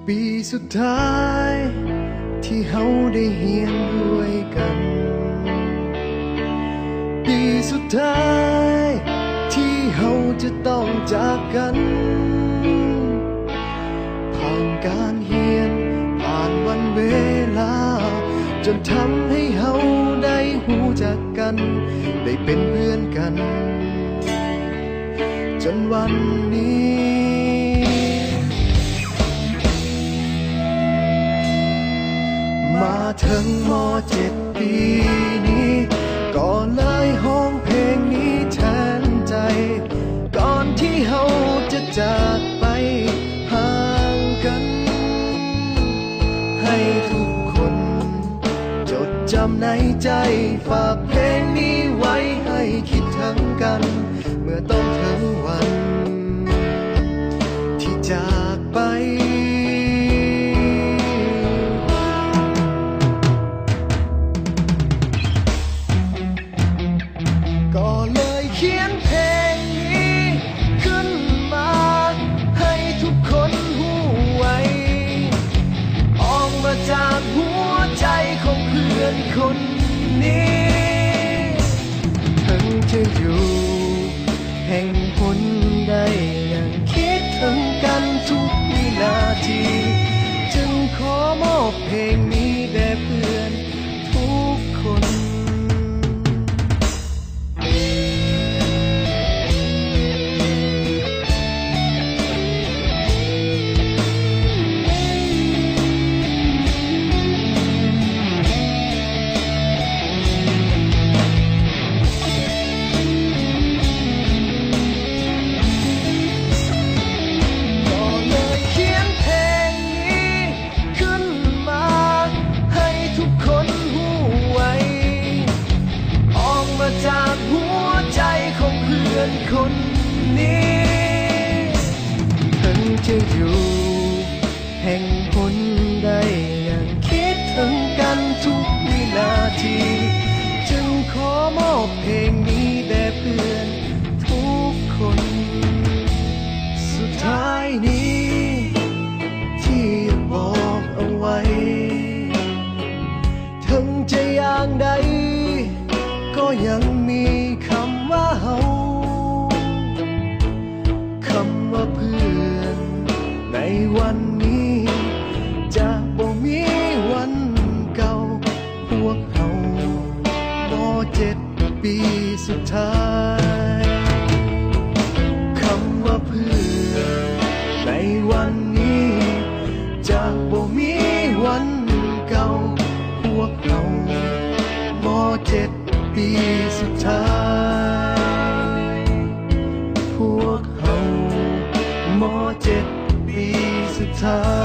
ปีสุดท้ายที่เฮาได้เฮียนด้วยกันปีสุดท้ายที่เฮาจะต้องจากกันผ่านการเฮียนผ่านวันเวลาจนทำให้เฮาได้หูจักกันได้เป็นเพื่อนกันจนวันนี้มาถึงม.7 ปีนี้ก็เลยห้องเพลงนี้แทนใจก่อนที่เฮาจะจากไปห่างกันให้ทุกคนจดจำในใจฝากเพลงนี้ไว้ให้คิดถึงกันเมื่อต้องถึงวันที่จากไปก็เลยเขียนเพลงนี้ขึ้นมาให้ทุกคนหูไว้ออกมาจากหัวใจของเพื่อนคนนี้ถึงจะอยู่แห่งหนใดยังคิดถึงกันทุกวินาทีจึงขอมอบเพลงนี้แด่เพื่อนทุกคนจากหัวใจของเพื่อนคนนี้ถึงจะอยู่แห่งหนใดยังคิดถึงกันทุกวินาทีจึงขอมอบเพลงนี้แด่เพื่อนทุกคนสุดท้ายนี้ที่บอกเอาไว้ถึงจะอย่างใดก็ยังมีคำว่าเฮาคำว่าเพื่อนในวันนี้จะบ่มีวันเก่าพวกเฮาม.7 ปีสุดท้ายคำว่าเพื่อนในวันนี้จะบ่มีวันเก่าพวกเฮาม.7 ปีสุดท้ายพวกเฮาม.7 ปีสุดท้าย